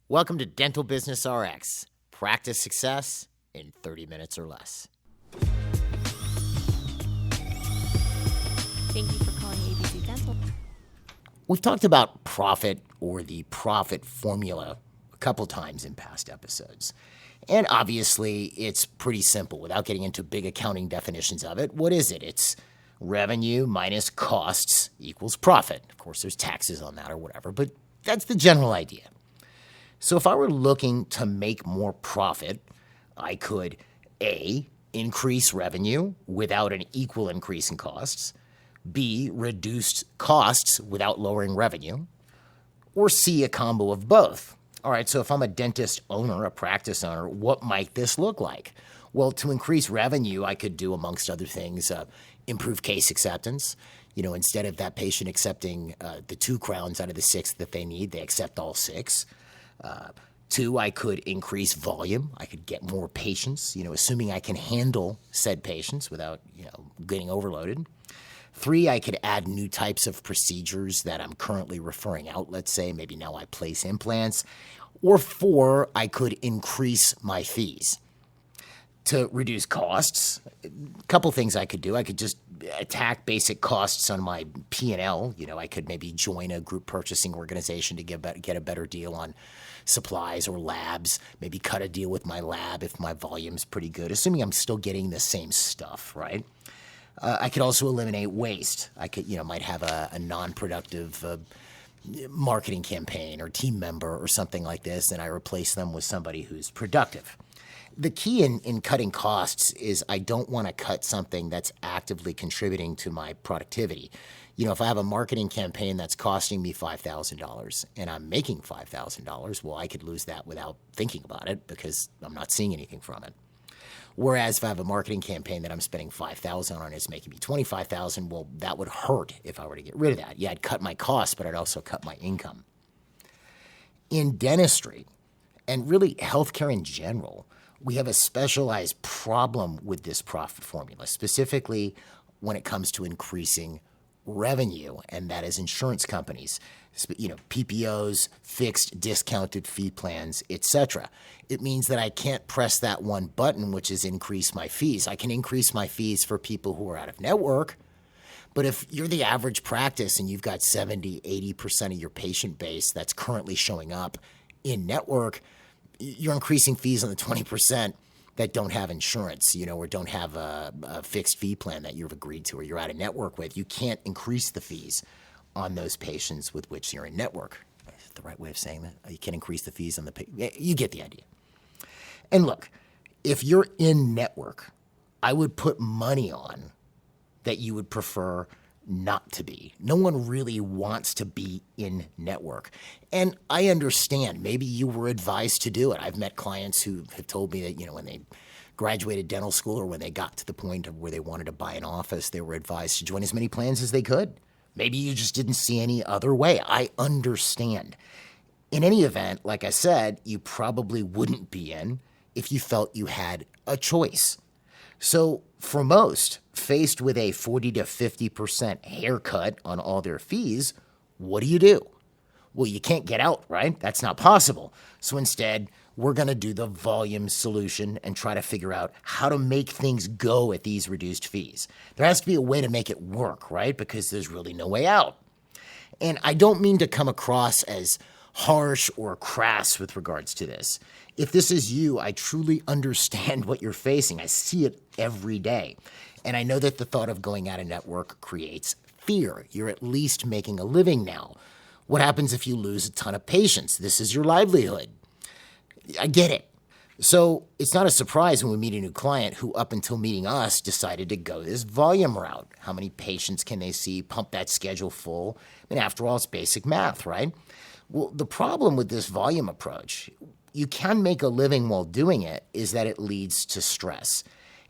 Welcome to Dental Business RX. Practice success in 30 minutes or less. Thank you for calling ABC Dental. We've talked about profit or the profit formula a couple times in past episodes. And obviously, it's pretty simple without getting into big accounting definitions of it. What is it? It's revenue minus costs equals profit. Of course, there's taxes on that or whatever, but that's the general idea. So if I were looking to make more profit, I could A, increase revenue without an equal increase in costs, B, reduce costs without lowering revenue, or C, a combo of both. All right, so if I'm a dentist owner, a practice owner, what might this look like? Well, to increase revenue, I could do, amongst other things, improve case acceptance. Instead of that patient accepting the 2 crowns out of the 6 that they need, they accept all 6. 2, I could increase volume. I could get more patients, assuming I can handle said patients without, getting overloaded. 3, I could add new types of procedures that I'm currently referring out. Let's say maybe now I place implants. Or 4, I could increase my fees. To reduce costs, a couple things I could do. I could just attack basic costs on my P&L. I could maybe join a group purchasing organization to get a better deal on supplies or labs, maybe cut a deal with my lab if my volume's pretty good, assuming I'm still getting the same stuff, right? I could also eliminate waste. I could, might have a non-productive marketing campaign or team member or something like this, and I replace them with somebody who's productive. The key in cutting costs is I don't want to cut something that's actively contributing to my productivity. If I have a marketing campaign that's costing me $5,000 and I'm making $5,000, well, I could lose that without thinking about it because I'm not seeing anything from it. Whereas if I have a marketing campaign that I'm spending $5,000 on and it's making me $25,000, well, that would hurt if I were to get rid of that. Yeah, I'd cut my costs, but I'd also cut my income. In dentistry, and really healthcare in general, we have a specialized problem with this profit formula, specifically when it comes to increasing revenue, and that is insurance companies, PPOs, fixed discounted fee plans, etc. It means that I can't press that one button, which is increase my fees. I can increase my fees for people who are out of network, but if you're the average practice and you've got 70, 80% of your patient base that's currently showing up in network, you're increasing fees on the 20% that don't have insurance, or don't have a fixed fee plan that you've agreed to or you're out of network with. You can't increase the fees on those patients with which you're in network. Is that the right way of saying that? You can't increase the fees on the you get the idea. And look, if you're in network, I would put money on that you would prefer not to be. No one really wants to be in network. And I understand, maybe you were advised to do it. I've met clients who have told me that, when they graduated dental school or when they got to the point of where they wanted to buy an office, they were advised to join as many plans as they could. Maybe you just didn't see any other way. I understand. In any event, like I said, you probably wouldn't be in if you felt you had a choice. So for most, faced with a 40 to 50% haircut on all their fees, what do? Well, you can't get out, right? That's not possible. So instead, we're going to do the volume solution and try to figure out how to make things go at these reduced fees. There has to be a way to make it work, right? Because there's really no way out. And I don't mean to come across as harsh or crass with regards to this. If this is you, I truly understand what you're facing. I see it every day. And I know that the thought of going out of network creates fear. You're at least making a living now. What happens if you lose a ton of patients? This is your livelihood. I get it. So it's not a surprise when we meet a new client who, up until meeting us, decided to go this volume route. How many patients can they see? Pump that schedule full. I mean, after all, it's basic math, right? Well, the problem with this volume approach, you can make a living while doing it, is that it leads to stress.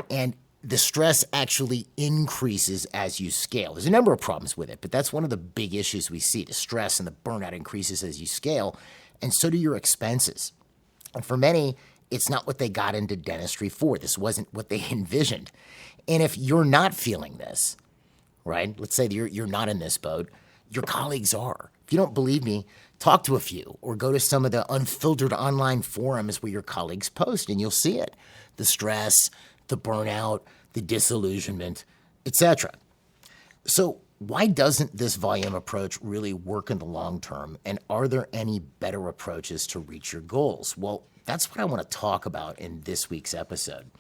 And the stress actually increases as you scale. There's a number of problems with it, but that's one of the big issues we see. The stress and the burnout increases as you scale, and so do your expenses. And for many, it's not what they got into dentistry for. This wasn't what they envisioned. And if you're not feeling this, right, let's say you're not in this boat, your colleagues are. If you don't believe me, talk to a few or go to some of the unfiltered online forums where your colleagues post and you'll see it. The stress, the burnout, the disillusionment, etc. So why doesn't this volume approach really work in the long term? And are there any better approaches to reach your goals? Well, that's what I want to talk about in this week's episode.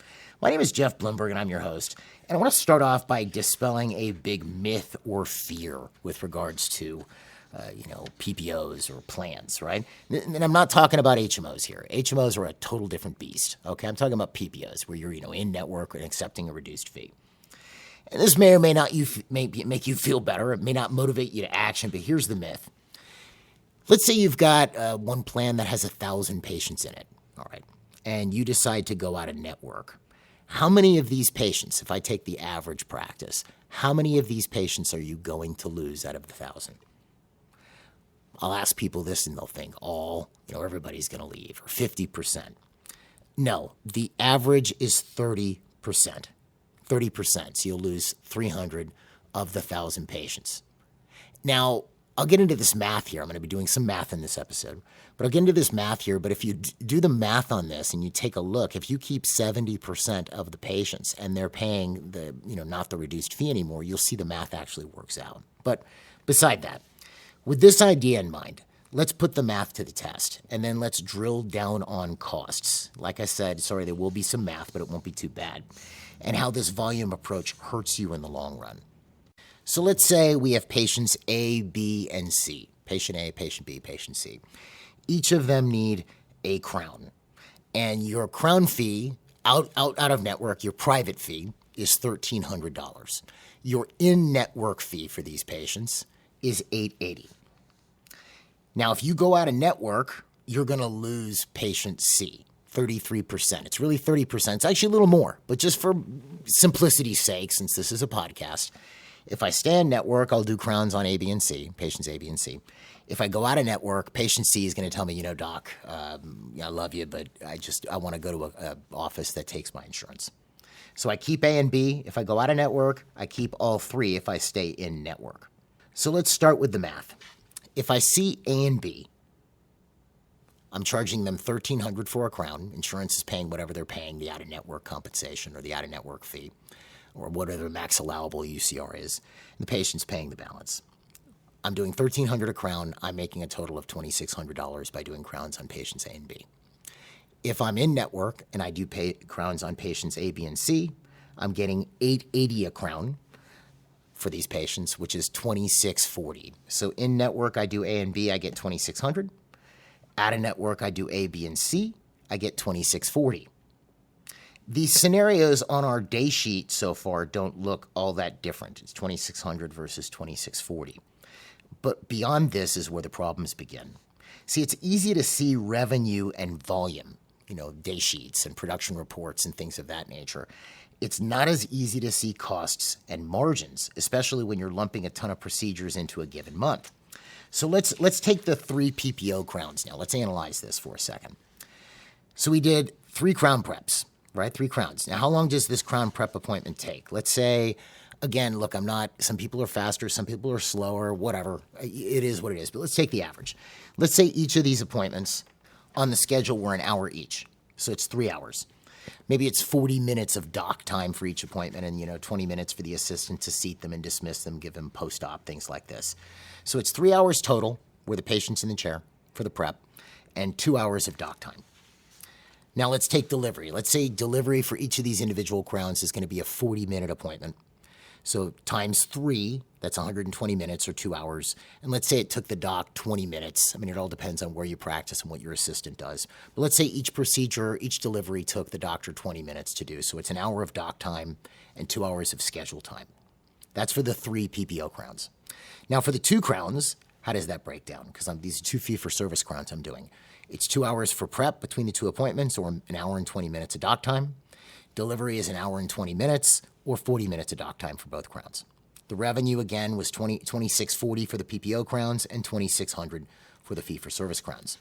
My name is Jeff Blumberg, and I'm your host. And I want to start off by dispelling a big myth or fear with regards to PPOs or plans, right? And I'm not talking about HMOs here. HMOs are a total different beast, okay? I'm talking about PPOs, where you're, in network and accepting a reduced fee. And this may or may not make you feel better. It may not motivate you to action, but here's the myth. Let's say you've got one plan that has 1,000 patients in it, all right, and you decide to go out of network. How many of these patients, if I take the average practice, how many of these patients are you going to lose out of the 1,000? I'll ask people this and they'll think everybody's going to leave, or 50%. No, the average is 30%. 30%, so you'll lose 300 of the 1,000 patients. Now, I'll get into this math here. I'm going to be doing some math in this episode, but I'll get into this math here. But if you do the math on this and you take a look, if you keep 70% of the patients and they're paying not the reduced fee anymore, you'll see the math actually works out. But beside that, with this idea in mind, let's put the math to the test, and then let's drill down on costs. Like I said, there will be some math, but it won't be too bad, and how this volume approach hurts you in the long run. So let's say we have patients A, B, and C. Patient A, patient B, patient C. Each of them need a crown. And your crown fee, out of network, your private fee, is $1,300. Your in-network fee for these patients is $880. Now, if you go out of network, you're going to lose patient C, 33%. It's really 30%. It's actually a little more, but just for simplicity's sake, since this is a podcast, if I stay in network, I'll do crowns on A, B, and C, patients A, B, and C. If I go out of network, patient C is going to tell me, doc, I love you, but I want to go to an office that takes my insurance. So I keep A and B. If I go out of network, I keep all three if I stay in network. So let's start with the math. If I see A and B, I'm charging them $1,300 for a crown. Insurance is paying whatever they're paying, the out-of-network compensation or the out-of-network fee, or whatever the max allowable UCR is. And the patient's paying the balance. I'm doing $1,300 a crown. I'm making a total of $2,600 by doing crowns on patients A and B. If I'm in network and I do pay crowns on patients A, B, and C, I'm getting $880 a crown for these patients, which is $2,640. So in network, I do A and B, I get $2,600. Out of network, I do A, B, and C, I get $2,640. These scenarios on our day sheet so far don't look all that different. It's $2,600 versus $2,640. But beyond this is where the problems begin. See, it's easy to see revenue and volume, day sheets and production reports and things of that nature. It's not as easy to see costs and margins, especially when you're lumping a ton of procedures into a given month. So let's take the 3 PPO crowns now. Let's analyze this for a second. So we did 3 crown preps, right? 3 crowns. Now, how long does this crown prep appointment take? Let's say, again, look, some people are faster, some people are slower, whatever. It is what it is, but let's take the average. Let's say each of these appointments on the schedule were an hour each. So it's 3 hours. Maybe it's 40 minutes of doc time for each appointment and, 20 minutes for the assistant to seat them and dismiss them, give them post-op, things like this. So it's 3 hours total where the patient's in the chair for the prep and 2 hours of doc time. Now let's take delivery. Let's say delivery for each of these individual crowns is going to be a 40-minute appointment. So times 3, that's 120 minutes or 2 hours. And let's say it took the doc 20 minutes. I mean, it all depends on where you practice and what your assistant does. But let's say each procedure, each delivery took the doctor 20 minutes to do. So it's an hour of doc time and 2 hours of schedule time. That's for the 3 PPO crowns. Now for the 2 crowns, how does that break down? Because these are 2 fee-for-service crowns I'm doing. It's 2 hours for prep between the 2 appointments, or an hour and 20 minutes of doc time. Delivery is an hour and 20 minutes, or 40 minutes of doc time for both crowns. The revenue, again, was $2,640 for the PPO crowns and $2,600 for the fee-for-service crowns.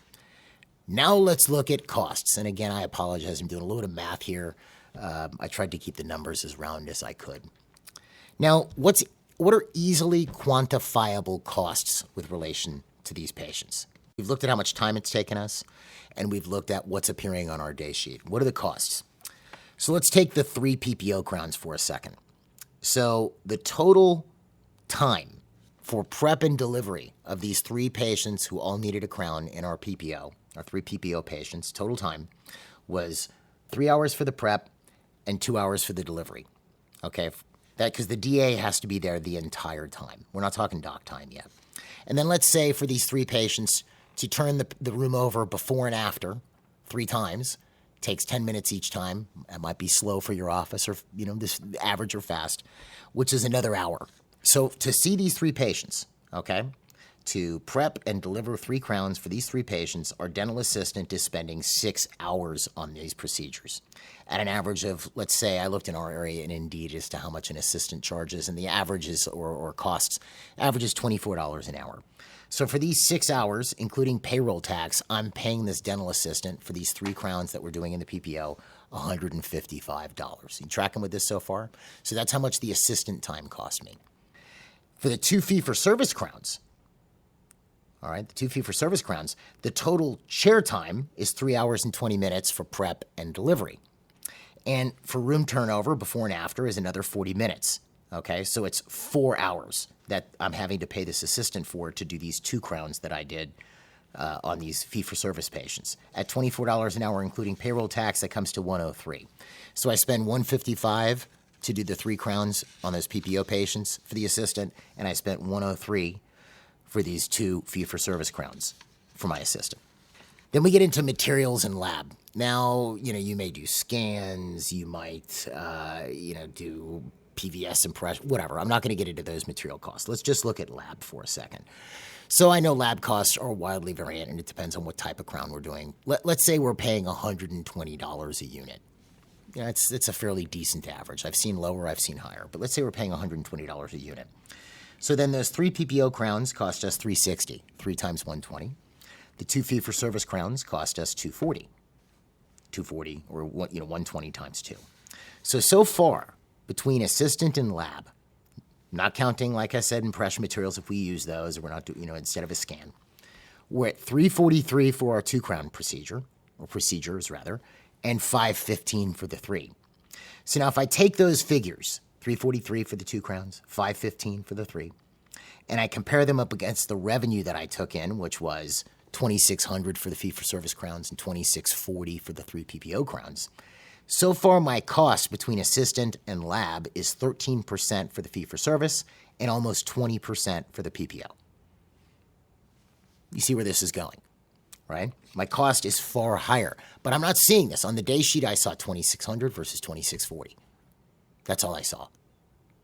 Now let's look at costs. And again, I apologize. I'm doing a little bit of math here. I tried to keep the numbers as round as I could. Now, what are easily quantifiable costs with relation to these patients. We've looked at how much time it's taken us, and we've looked at what's appearing on our day sheet. What are the costs? So let's take the 3 PPO crowns for a second. So the total time for prep and delivery of these 3 patients who all needed a crown in our PPO, our 3 PPO patients, total time was 3 hours for the prep and 2 hours for the delivery. Okay, that because the DA has to be there the entire time. We're not talking doc time yet. And then let's say for these 3 patients to turn the room over before and after 3 times, takes 10 minutes each time. That might be slow for your office or, this average or fast, which is another hour. So to see these 3 patients, okay, to prep and deliver 3 crowns for these 3 patients, our dental assistant is spending 6 hours on these procedures at an average of, let's say, I looked in our area and Indeed as to how much an assistant charges, and the averages or costs averages $24 an hour. So for these 6 hours, including payroll tax, I'm paying this dental assistant for these 3 crowns that we're doing in the PPO $155. You tracking with this so far? So that's how much the assistant time cost me. For the 2 fee-for-service crowns, all right, the 2 fee-for-service crowns, the total chair time is 3 hours and 20 minutes for prep and delivery. And for room turnover before and after is another 40 minutes. Okay, so it's 4 hours that I'm having to pay this assistant for to do these 2 crowns that I did on these fee-for-service patients. At $24 an hour, including payroll tax, that comes to $103. So I spend $155 to do the 3 crowns on those PPO patients for the assistant, and I spent $103 for these 2 fee-for-service crowns for my assistant. Then we get into materials and lab. Now, you may do scans, you might, do PVS impression, whatever. I'm not going to get into those material costs. Let's just look at lab for a second. So I know lab costs are wildly variant, and it depends on what type of crown we're doing. Let's say we're paying $120 a unit. It's a fairly decent average. I've seen lower, I've seen higher, but let's say we're paying $120 a unit. So then those 3 PPO crowns cost us $360, 3 times 120. The 2 fee-for-service crowns cost us $240, or 120 times 2. So far, between assistant and lab, not counting, like I said, impression materials if we use those, or we're not doing, instead of a scan, we're at $343 for our 2 crown procedure, or procedures rather, and $515 for the 3. So now if I take those figures, $343 for the 2 crowns, $515 for the 3, and I compare them up against the revenue that I took in, which was $2,600 for the fee-for-service crowns and $2,640 for the 3 PPO crowns. So far, my cost between assistant and lab is 13% for the fee-for-service and almost 20% for the PPO. You see where this is going, right? My cost is far higher, but I'm not seeing this. On the day sheet, I saw $2,600 versus $2,640. That's all I saw,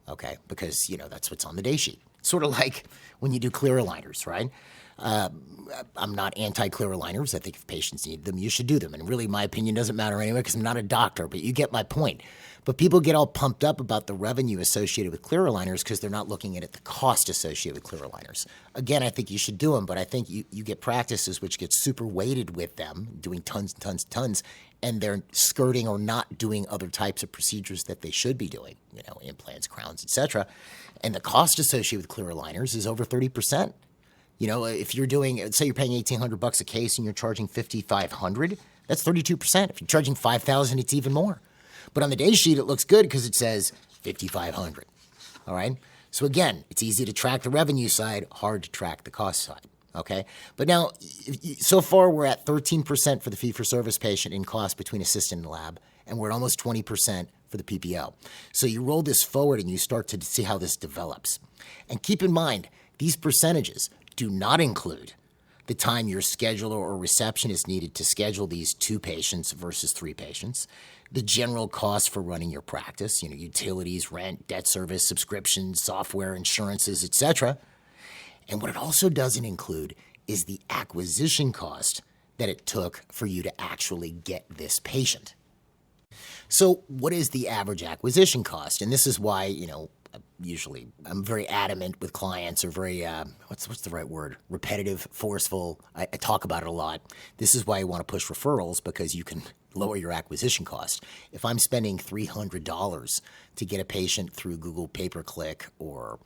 okay? Because, that's what's on the day sheet. Sort of like when you do clear aligners, right? I'm not anti-clear aligners. I think if patients need them, you should do them. And really, my opinion doesn't matter anyway because I'm not a doctor, but you get my point. But people get all pumped up about the revenue associated with clear aligners because they're not looking at the cost associated with clear aligners. Again, I think you should do them, but I think you get practices which get super weighted with them, doing tons and tons and tons, and they're skirting or not doing other types of procedures that they should be doing, implants, crowns, etc. And the cost associated with clear aligners is over 30%. If you're doing, say you're paying $1,800 a case and you're charging $5,500, that's 32%. If you're charging $5,000, it's even more. But on the day sheet, it looks good because it says $5,500. All right. So again, it's easy to track the revenue side, hard to track the cost side. Okay. But now, so far, we're at 13% for the fee-for-service patient in cost between assistant and lab, and we're at almost 20% for the PPO. So you roll this forward and you start to see how this develops. And keep in mind, these percentages do not include the time your scheduler or receptionist needed to schedule these 2 patients versus 3 patients, the general cost for running your practice, utilities, rent, debt service, subscriptions, software, insurances, etc. And what it also doesn't include is the acquisition cost that it took for you to actually get this patient. So what is the average acquisition cost? And this is why, usually I'm very adamant with clients, or very, what's the right word? Repetitive, forceful. I talk about it a lot. This is why I want to push referrals, because you can lower your acquisition cost. If I'm spending $300 to get a patient through Google pay-per-click or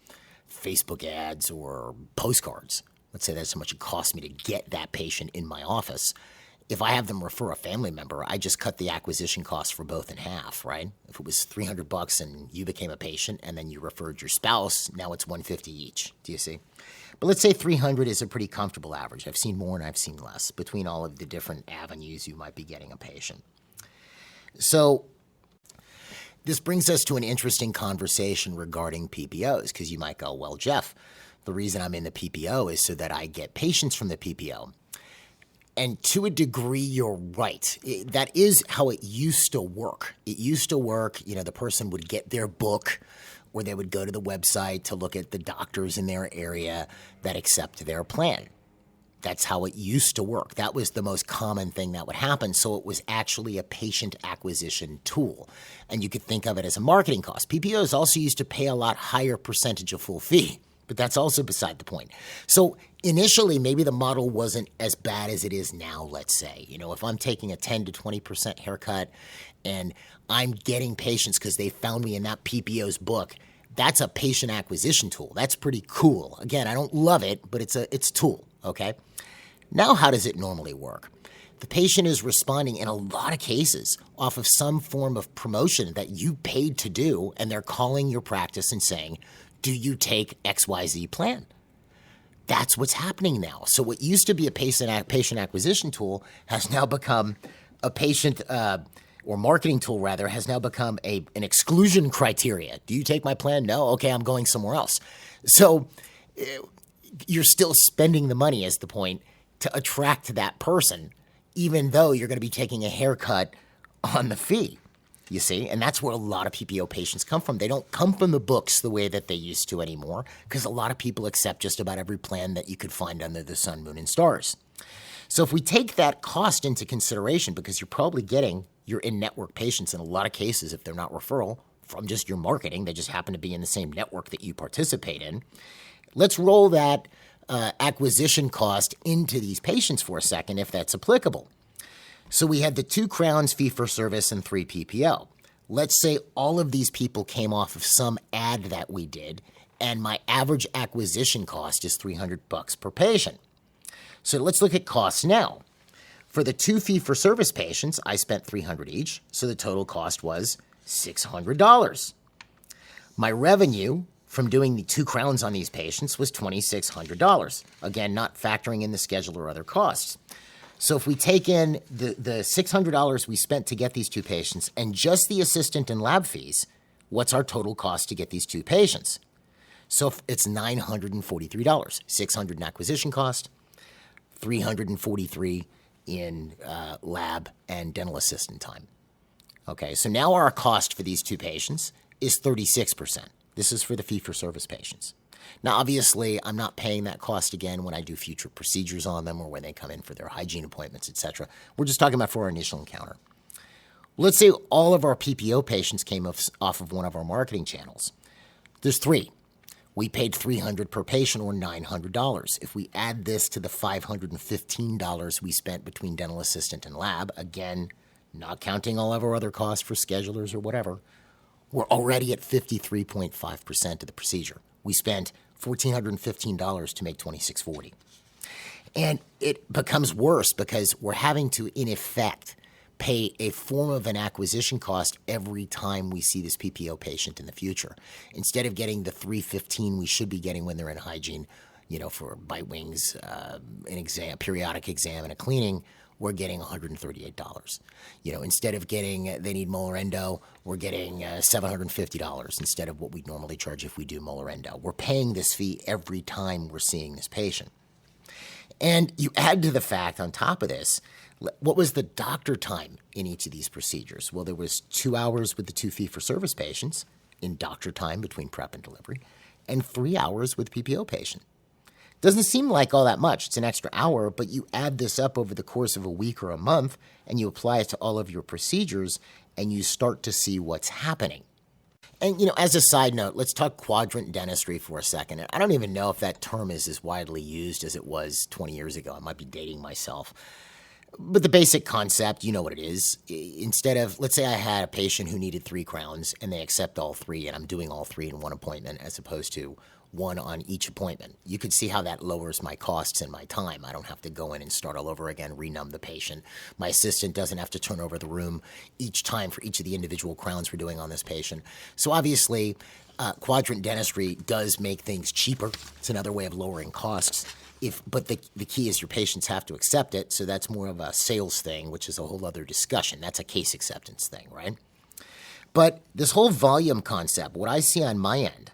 Facebook ads or postcards, let's say that's how much it costs me to get that patient in my office. If I have them refer a family member, I just cut the acquisition cost for both in half, right? If it was $300 and you became a patient and then you referred your spouse, now it's $150 each. Do you see? But let's say 300 is a pretty comfortable average. I've seen more and I've seen less between all of the different avenues you might be getting a patient. So this brings us to an interesting conversation regarding PPOs, because you might go, well, Jeff, the reason I'm in the PPO is so that I get patients from the PPO. And to a degree, you're right. That is how it used to work. It used to work, the person would get their book, or they would go to the website to look at the doctors in their area that accept their plan. That's how it used to work. That was the most common thing that would happen. So it was actually a patient acquisition tool. And you could think of it as a marketing cost. PPOs also used to pay a lot higher percentage of full fee, but that's also beside the point. So initially, maybe the model wasn't as bad as it is now, let's say. If I'm taking a 10 to 20% haircut and I'm getting patients because they found me in that PPO's book, that's a patient acquisition tool. That's pretty cool. Again, I don't love it, but it's a tool, okay? Now, how does it normally work? The patient is responding in a lot of cases off of some form of promotion that you paid to do, and they're calling your practice and saying, do you take XYZ plan? That's what's happening now. So what used to be a patient acquisition tool has now become a patient or marketing tool, rather, has now become an exclusion criteria. Do you take my plan? No? Okay, I'm going somewhere else. So you're still spending the money, is the point, to attract that person, even though you're going to be taking a haircut on the fee. You see, and that's where a lot of PPO patients come from. They don't come from the books the way that they used to anymore, because a lot of people accept just about every plan that you could find under the sun, moon, and stars. So if we take that cost into consideration, because you're probably getting your in-network patients in a lot of cases, if they're not referral, from just your marketing, they just happen to be in the same network that you participate in. Let's roll that acquisition cost into these patients for a second, if that's applicable. So we had the 2 crowns fee-for-service and 3 PPO. Let's say all of these people came off of some ad that we did, and my average acquisition cost is $300 per patient. So let's look at costs now. For the 2 fee-for-service patients, I spent $300 each, so the total cost was $600. My revenue from doing the 2 crowns on these patients was $2,600. Again, not factoring in the schedule or other costs. So if we take in the $600 we spent to get these 2 patients and just the assistant and lab fees, what's our total cost to get these 2 patients? So it's $943. $600 in acquisition cost, $343 in lab and dental assistant time. Okay, so now our cost for these 2 patients is 36%. This is for the fee-for-service patients. Now, obviously, I'm not paying that cost again when I do future procedures on them or when they come in for their hygiene appointments, etc. We're just talking about for our initial encounter. Let's say all of our PPO patients came off of one of our marketing channels. There's 3. We paid $300 per patient, or $900. If we add this to the $515 we spent between dental assistant and lab, again, not counting all of our other costs for schedulers or whatever, we're already at 53.5% of the procedure. We spent $1,415 to make $2,640. And it becomes worse because we're having to, in effect, pay a form of an acquisition cost every time we see this PPO patient in the future. Instead of getting the $315 we should be getting when they're in hygiene, for bite wings, an exam, periodic exam, and a cleaning, we're getting $138. Instead of getting they need molar endo, we're getting $750 instead of what we'd normally charge if we do molar endo. We're paying this fee every time we're seeing this patient. And you add to the fact on top of this, what was the doctor time in each of these procedures? Well, there was 2 hours with the 2 fee-for-service patients in doctor time between prep and delivery, and 3 hours with PPO patient. Doesn't seem like all that much. It's an extra hour, but you add this up over the course of a week or a month, and you apply it to all of your procedures, and you start to see what's happening. And, as a side note, let's talk quadrant dentistry for a second. I don't even know if that term is as widely used as it was 20 years ago. I might be dating myself. But the basic concept, you know what it is. Instead of, let's say I had a patient who needed 3 crowns, and they accept all 3, and I'm doing all 3 in one appointment as opposed to one on each appointment. You could see how that lowers my costs and my time. I don't have to go in and start all over again, renumb the patient. My assistant doesn't have to turn over the room each time for each of the individual crowns we're doing on this patient. So obviously, quadrant dentistry does make things cheaper. It's another way of lowering costs. But the key is your patients have to accept it, so that's more of a sales thing, which is a whole other discussion. That's a case acceptance thing, right? But this whole volume concept, what I see on my end,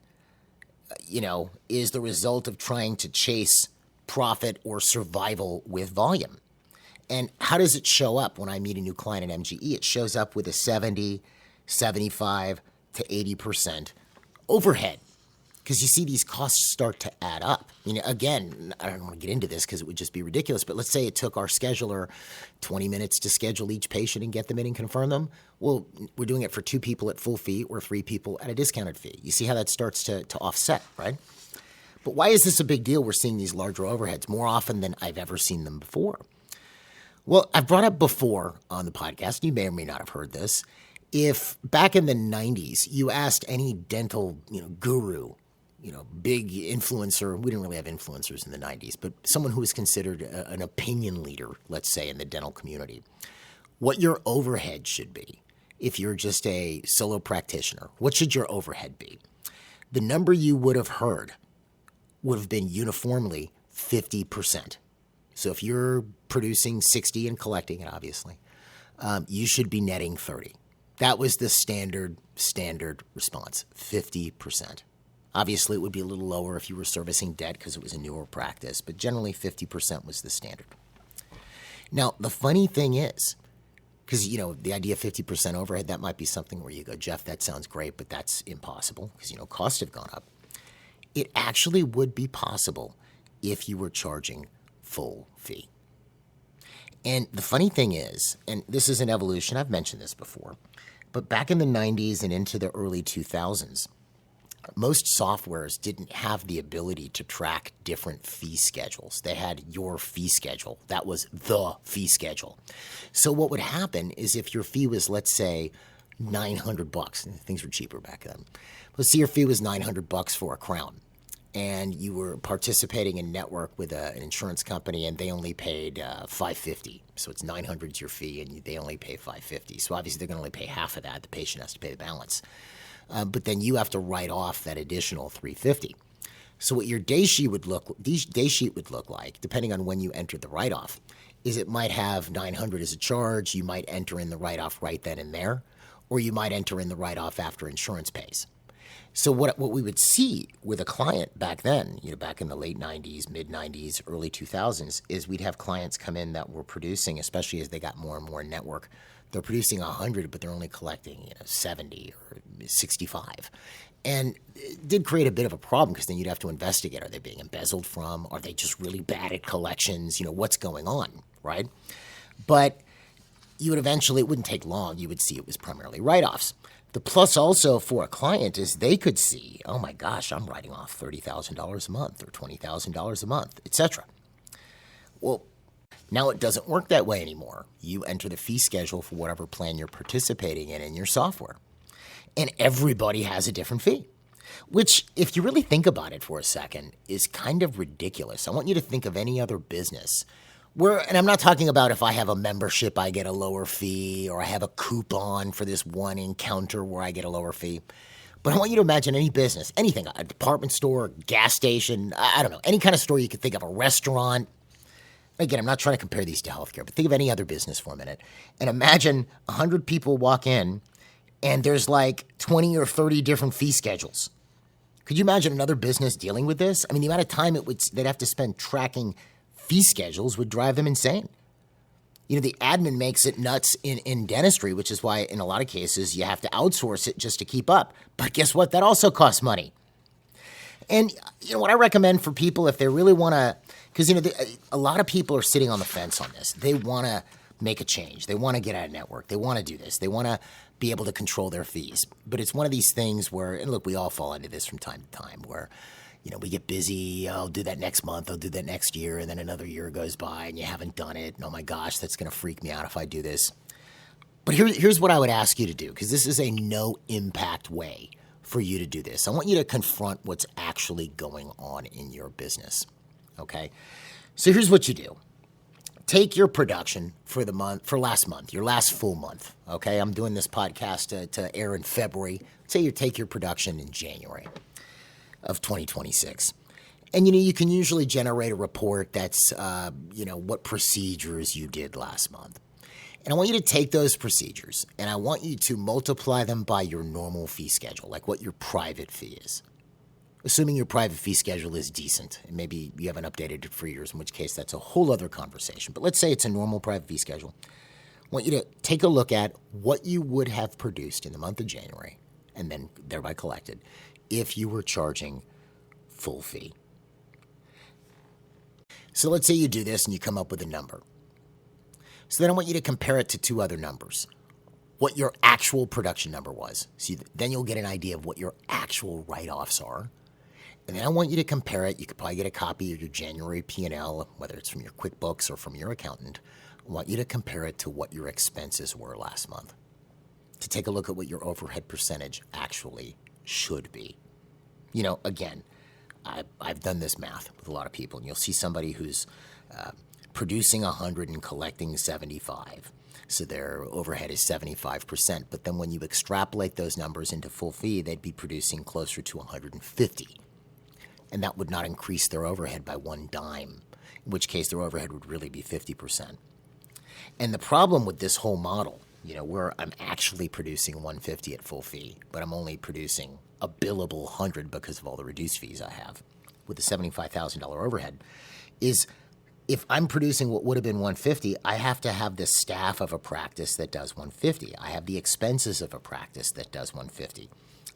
is the result of trying to chase profit or survival with volume. And how does it show up when I meet a new client at MGE? It shows up with a 70, 75 to 80% overhead. Because you see these costs start to add up. Again, I don't want to get into this because it would just be ridiculous, but let's say it took our scheduler 20 minutes to schedule each patient and get them in and confirm them. Well, we're doing it for 2 people at full fee or 3 people at a discounted fee. You see how that starts to offset, right? But why is this a big deal? We're seeing these larger overheads more often than I've ever seen them before. Well, I've brought up before on the podcast, you may or may not have heard this, if back in the 90s you asked any dental guru, big influencer. We didn't really have influencers in the 90s, but someone who was considered an opinion leader, let's say, in the dental community, what your overhead should be. If you're just a solo practitioner, what should your overhead be? The number you would have heard would have been uniformly 50%. So if you're producing 60 and collecting it, obviously, you should be netting 30. That was the standard response, 50%. Obviously, it would be a little lower if you were servicing debt because it was a newer practice, but generally 50% was the standard. Now, the funny thing is, because, the idea of 50% overhead, that might be something where you go, Jeff, that sounds great, but that's impossible because, costs have gone up. It actually would be possible if you were charging full fee. And the funny thing is, and this is an evolution, I've mentioned this before, but back in the 90s and into the early 2000s, most softwares didn't have the ability to track different fee schedules. They had your fee schedule. That was the fee schedule. So what would happen is if your fee was, let's say, $900, and things were cheaper back then. Let's say your fee was $900 for a crown, and you were participating in network with an insurance company, and they only paid $550. So it's $900 is your fee, and they only pay $550. So obviously they're going to only pay half of that. The patient has to pay the balance. But then you have to write off that additional $350. So what your day sheet would look like, depending on when you entered the write-off, is it might have $900 as a charge. You might enter in the write-off right then and there, or you might enter in the write-off after insurance pays. So what we would see with a client back then, back in the late 90s, mid 90s, early 2000s, is we'd have clients come in that were producing, especially as they got more and more network. They're producing 100, but they're only collecting 70 or 65. And it did create a bit of a problem because then you'd have to investigate. Are they being embezzled from? Are they just really bad at collections? What's going on, right? But you would eventually, it wouldn't take long, you would see it was primarily write-offs. The plus also for a client is they could see, oh my gosh, I'm writing off $30,000 a month or $20,000 a month, etc. Well, now it doesn't work that way anymore. You enter the fee schedule for whatever plan you're participating in your software. And everybody has a different fee, which, if you really think about it for a second, is kind of ridiculous. I want you to think of any other business and I'm not talking about if I have a membership, I get a lower fee, or I have a coupon for this one encounter where I get a lower fee. But I want you to imagine any business, anything, a department store, gas station, I don't know, any kind of store you could think of, a restaurant. Again, I'm not trying to compare these to healthcare, but think of any other business for a minute. And imagine 100 people walk in and there's like 20 or 30 different fee schedules. Could you imagine another business dealing with this? I mean, the amount of time they'd have to spend tracking fee schedules would drive them insane. The admin makes it nuts in dentistry, which is why in a lot of cases you have to outsource it just to keep up. But guess what? That also costs money. And what I recommend for people if they really want to, because a lot of people are sitting on the fence on this. They want to make a change. They want to get out of network. They want to do this. They want to be able to control their fees. But it's one of these things where, and look, we all fall into this from time to time, where we get busy. I'll do that next month. I'll do that next year. And then another year goes by and you haven't done it. And oh my gosh, that's going to freak me out if I do this. But here's what I would ask you to do, because this is a no impact way for you to do this. I want you to confront what's actually going on in your business. Okay? So here's what you do. Take your production for last month, your last full month. Okay? I'm doing this podcast to air in February. Say you take your production in January of 2026. And, you can usually generate a report that's, what procedures you did last month. And I want you to take those procedures and I want you to multiply them by your normal fee schedule, like what your private fee is. Assuming your private fee schedule is decent, and maybe you haven't updated it for years, in which case that's a whole other conversation. But let's say it's a normal private fee schedule. I want you to take a look at what you would have produced in the month of January, and then thereby collected, if you were charging full fee. So let's say you do this and you come up with a number. So then I want you to compare it to two other numbers. What your actual production number was. So then you'll get an idea of what your actual write-offs are. And then I want you to compare it. You could probably get a copy of your January P&L, whether it's from your QuickBooks or from your accountant. I want you to compare it to what your expenses were last month. To take a look at what your overhead percentage actually should be. Again, I've done this math with a lot of people, and you'll see somebody who's producing 100 and collecting 75. So their overhead is 75%. But then when you extrapolate those numbers into full fee, they'd be producing closer to 150. And that would not increase their overhead by one dime, in which case their overhead would really be 50%. And the problem with this whole model, where I'm actually producing 150 at full fee, but I'm only producing a billable 100 because of all the reduced fees I have with the $75,000 overhead, is if I'm producing what would have been 150, I have to have the staff of a practice that does 150. I have the expenses of a practice that does 150.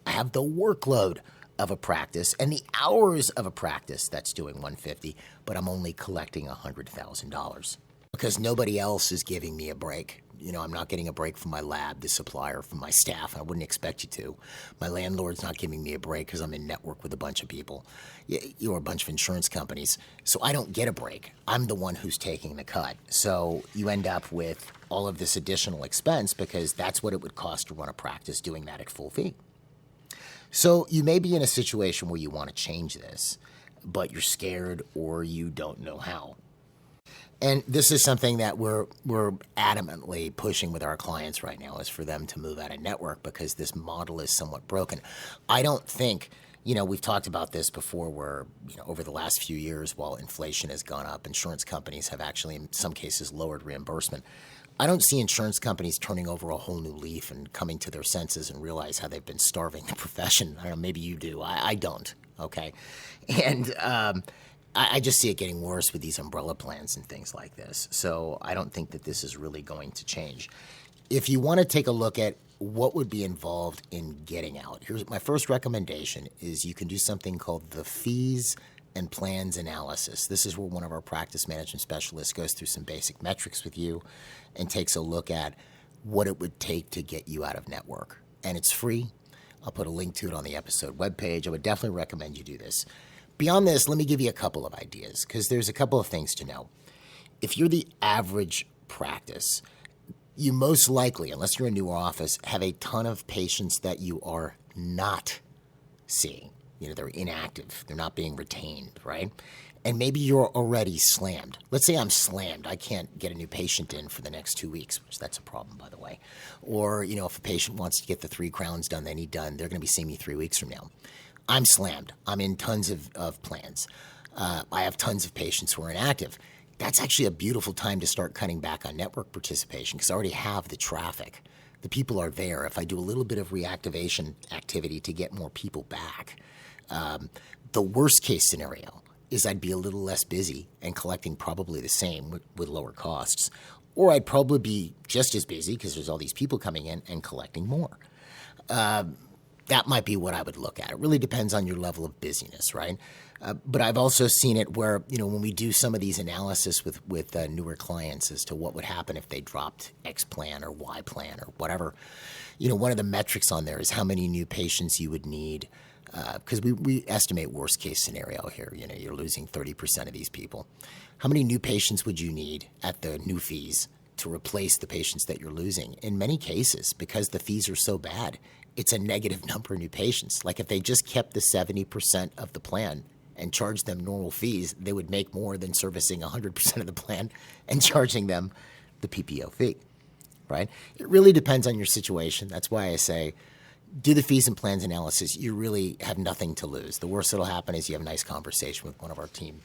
I have the workload of a practice and the hours of a practice that's doing 150, but I'm only collecting $100,000 because nobody else is giving me a break. I'm not getting a break from my lab, the supplier, from my staff. I wouldn't expect you to. My landlord's not giving me a break because I'm in network with a bunch of people, or a bunch of insurance companies. So I don't get a break. I'm the one who's taking the cut. So you end up with all of this additional expense because that's what it would cost to run a practice doing that at full fee. So you may be in a situation where you want to change this, but you're scared or you don't know how. And this is something that we're adamantly pushing with our clients right now, is for them to move out of network because this model is somewhat broken. I don't think, we've talked about this before where, over the last few years, while inflation has gone up, insurance companies have actually, in some cases, lowered reimbursement. I don't see insurance companies turning over a whole new leaf and coming to their senses and realize how they've been starving the profession. I don't know, maybe you do. I don't, okay? And I just see it getting worse with these umbrella plans and things like this. So I don't think that this is really going to change. If you want to take a look at what would be involved in getting out, here's my first recommendation is you can do something called the fees and plans analysis. This is where one of our practice management specialists goes through some basic metrics with you and takes a look at what it would take to get you out of network. And it's free. I'll put a link to it on the episode webpage. I would definitely recommend you do this. Beyond this, let me give you a couple of ideas because there's a couple of things to know. If you're the average practice, you most likely, unless you're a newer office, have a ton of patients that you are not seeing. They're inactive. They're not being retained, right? And maybe you're already slammed. Let's say I'm slammed. I can't get a new patient in for the next 2 weeks, which that's a problem, by the way. Or, if a patient wants to get the 3 crowns done they need done, they're going to be seeing me 3 weeks from now. I'm slammed. I'm in tons of plans. I have tons of patients who are inactive. That's actually a beautiful time to start cutting back on network participation because I already have the traffic. The people are there. If I do a little bit of reactivation activity to get more people back, the worst case scenario is I'd be a little less busy and collecting probably the same with lower costs. Or I'd probably be just as busy because there's all these people coming in and collecting more. That might be what I would look at. It really depends on your level of busyness, right? But I've also seen it where, when we do some of these analysis with newer clients as to what would happen if they dropped X plan or Y plan or whatever, one of the metrics on there is how many new patients you would need. Because we estimate worst case scenario here. You're losing 30% of these people. How many new patients would you need at the new fees to replace the patients that you're losing. In many cases, because the fees are so bad, it's a negative number of new patients. Like if they just kept the 70% of the plan and charged them normal fees, they would make more than servicing 100% of the plan and charging them the PPO fee, right? It really depends on your situation. That's why I say do the fees and plans analysis. You really have nothing to lose. The worst that'll happen is you have a nice conversation with one of our team.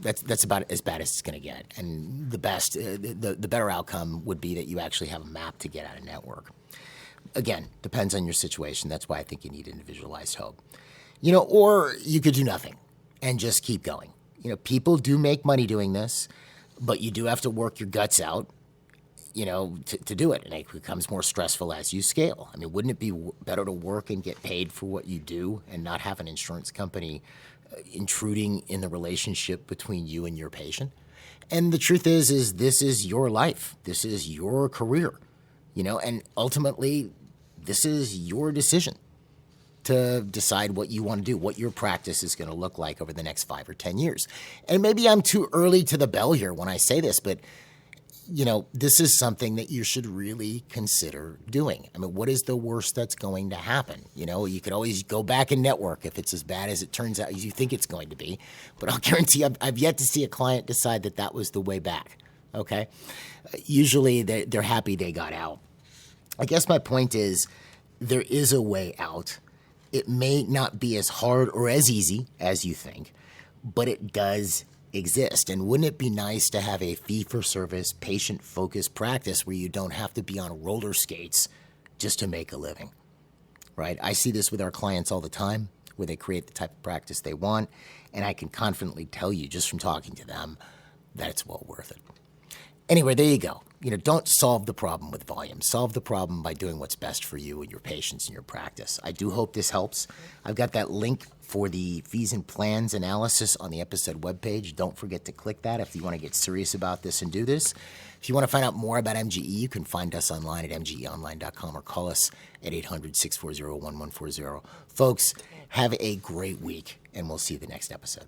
That's about as bad as it's going to get. And the best, the better outcome would be that you actually have a map to get out of network. Again, depends on your situation. That's why I think you need individualized help. Or you could do nothing and just keep going. People do make money doing this, but you do have to work your guts out, to do it. And it becomes more stressful as you scale. I mean, wouldn't it be better to work and get paid for what you do and not have an insurance company intruding in the relationship between you and your patient? And the truth is this is your life. This is your career, and ultimately this is your decision to decide what you want to do, what your practice is going to look like over the next 5 or 10 years. And maybe I'm too early to the bell here when I say this, but this is something that you should really consider doing. I mean, what is the worst that's going to happen? You could always go back and network if it's as bad as it turns out as you think it's going to be. But I'll guarantee I've yet to see a client decide that was the way back, okay? Usually they're happy they got out. I guess my point is there is a way out. It may not be as hard or as easy as you think, but it does exist. And wouldn't it be nice to have a fee-for-service, patient-focused practice where you don't have to be on roller skates just to make a living, right? I see this with our clients all the time, where they create the type of practice they want, and I can confidently tell you just from talking to them that it's well worth it. Anyway, there you go. Don't solve the problem with volume. Solve the problem by doing what's best for you and your patients and your practice. I do hope this helps. I've got that link for the fees and plans analysis on the episode webpage. Don't forget to click that if you want to get serious about this and do this. If you want to find out more about MGE, you can find us online at mgeonline.com or call us at 800-640-1140. Folks, have a great week, and we'll see you the next episode.